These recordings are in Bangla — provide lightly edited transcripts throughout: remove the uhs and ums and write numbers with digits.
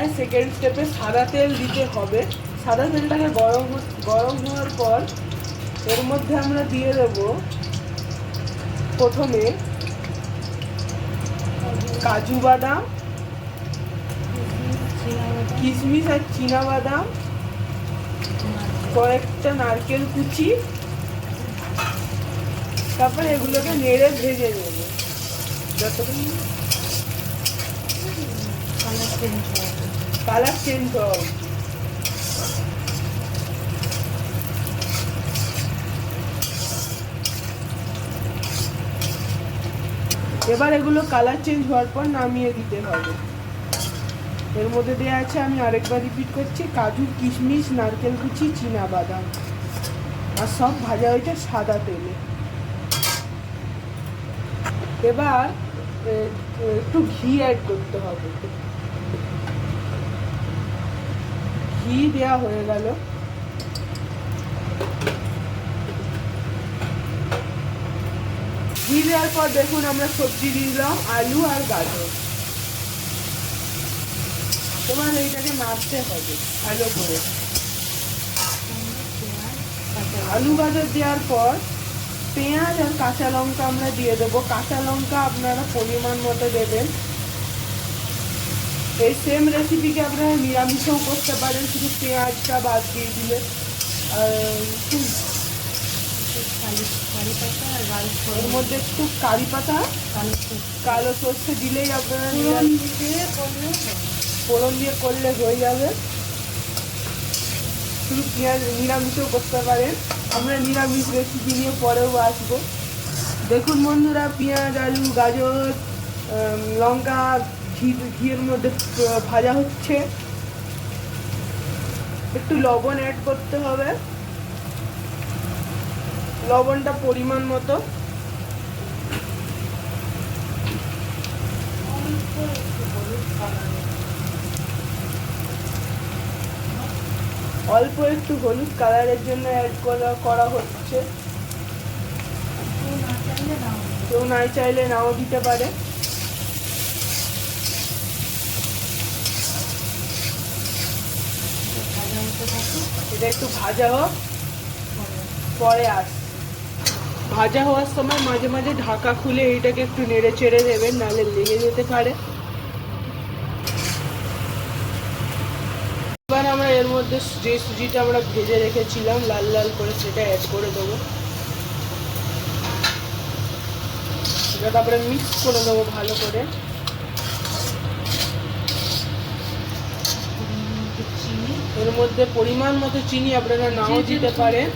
কড়াই সেকেন্ড স্টেপে সাদা তেল দিতে হবে। সাদা তেলটাকে গরম হওয়ার পর এর মধ্যে আমরা দিয়ে দেব প্রথমে কাজু বাদাম, কিশমিশ আর চীনা বাদাম, কয়েকটা নারকেল কুচি, তারপর এগুলোকে নেড়ে ভেজে নেব যতক্ষণ কালার চেঞ্জ হবে। এবার এগুলো কালার চেঞ্জ হওয়ার পর নামিয়ে দিতে হবে। এর মধ্যে দেওয়া আছে, আমি আরেকবার রিপিট করছি, কাজু, কিশমিশ, নারকেল কুচি, চীনা বাদাম, আর সব ভাজা হয়েছে সাদা তেলে। এবার একটু ঘি অ্যাড করতে হবে। ঘি দেওয়া হয়ে গেল। ঘি দেওয়ার পর দেখুন আমরা সবজি দিলাম, আলু আর গাজর। এবার এইটাকে নাড়তে হবে ভালো করে। আলু গাজর দেওয়ার পর পেঁয়াজ আর কাঁচা লঙ্কা আমরা দিয়ে দেবো। কাঁচা লঙ্কা আপনারা পরিমাণ মতো দেবেন। এই সেম রেসিপিকে আপনারা নিরামিষও করতে পারেন, শুধু পেঁয়াজটা বাদ দিয়ে দিলে। এর মধ্যে একটু কারি পাতা, কালো সর্ষে দিলেই আপনারা ফোড়ন দিয়ে করলে হয়ে যাবে। শুধু পেঁয়াজ নিরামিষও করতে পারেন। আমরা নিরামিষ রেসিপি নিয়ে পরেও আসবো। দেখুন বন্ধুরা, পেঁয়াজ, আলু, গাজর, লঙ্কা ঘিয়ের মধ্যে ভাজা হচ্ছে। একটু লবণ অ্যাড করতে হবে, লবণটা পরিমাণ মতো। অল্প একটু হলুদ কালারের জন্য অ্যাড করা হচ্ছে। কেউ না চাইলে নাও দিতে পারে। এটা একটু ভাজা হোক, পরে ভাজা হওয়ার সময় মাঝে মাঝে ঢাকা খুলে এইটাকে একটু নেড়ে চেড়ে দেবেন, নাহলে লেগে যেতে পারে। এবার আমরা এর মধ্যে যে সুজিটা আমরা ভেজে রেখেছিলাম লাল লাল করে, সেটা অ্যাড করে দেবো। সেটা তারপরে মিক্স করে দেবো ভালো করে। এর মধ্যে পরিমাণ মতো চিনি আপনারা নাও দিতে পারেন।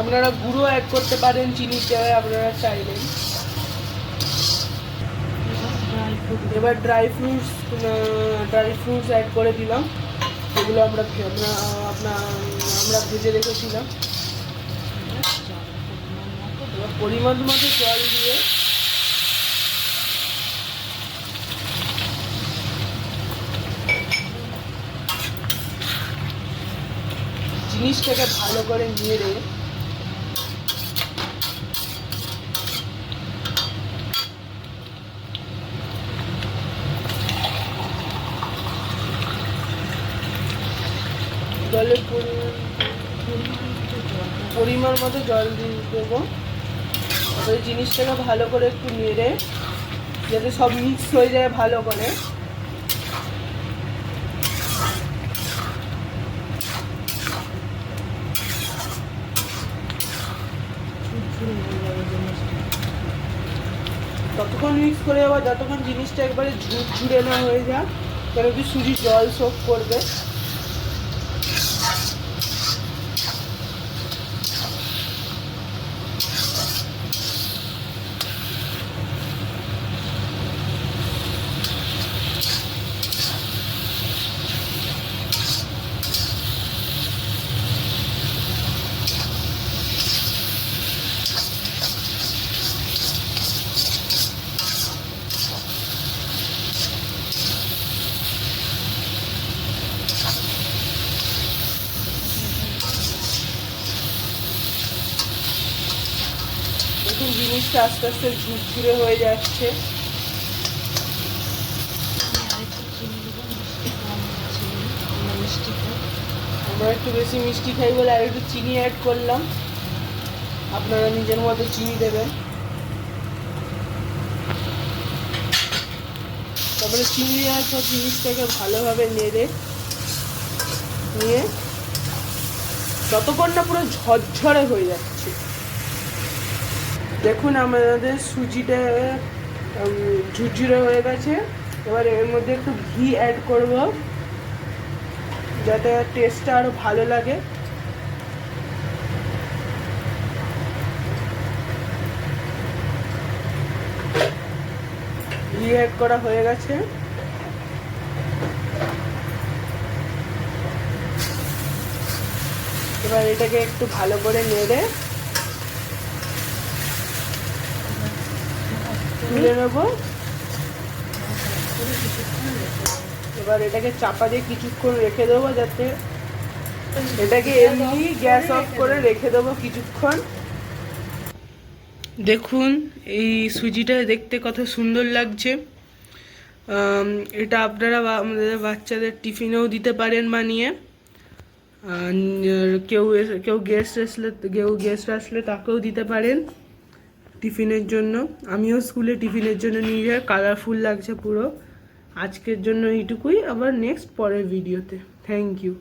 আপনারা গুঁড়ো অ্যাড করতে পারেন চিনির জায়গায় আপনারা চাইলেন। এবার ড্রাই ফ্রুটস অ্যাড করে দিলাম, যেগুলো আমরা ভেজে রেখেছিলাম। এবার পরিমাণ মতো জল দিয়ে জিনিসটাকে ভালো করে নেড়ে জলের পরিমাণ মতো জল দিয়ে দেবো। তারপরে জিনিসটাকে ভালো করে একটু নেড়ে যাতে সব মিক্স হয়ে যায় ভালো করে। ততক্ষণ মিক্স করে যাবো যতক্ষণ জিনিসটা একবারে ঝুরঝুরে না হয়ে যায়, কেন কি সুজি জল শোক করবে। জিনিসটা আস্তে আস্তে ঝুরঝুরে হয়ে যাচ্ছে। আমরা একটু বেশি মিষ্টি খাই বলে আর একটু চিনি অ্যাড করলাম, আপনারা নিজের মতো চিনি দেবেন। তারপরে চিনি দেওয়ার পর জিনিসটাকে ভালোভাবে নেড়ে নিয়ে যতক্ষণ না পুরো ঝরঝরে হয়ে যাচ্ছে। দেখুন আমাদের সুজিটা ঝুরঝুরে হয়ে গেছে। এবার এর মধ্যে একটু ঘি অ্যাড করব যাতে টেস্টটা আরও ভালো লাগে। ঘি অ্যাড করা হয়ে গেছে। এবার এটাকে একটু ভালো করে নেড়ে তুলে নেব। এবার এটাকে চাপা দিয়ে কিছুক্ষণ রেখে দেবো, যাতে এটাকে এমনি গ্যাস অফ করে রেখে দেবো কিছুক্ষণ। দেখুন এই সুজিটা দেখতে কত সুন্দর লাগছে। এটা আপনারা আমাদের বাচ্চাদের টিফিনেও দিতে পারেন বানিয়ে। কেউ গেস্ট আসলে তাকেও দিতে পারেন টিফিনের জন্য। আমিও স্কুলে টিফিনের জন্য নিয়ে যাই। কালারফুল লাগছে পুরো। আজকের জন্য এইটুকুই, আবার নেক্সট পরের ভিডিওতে। Thank you.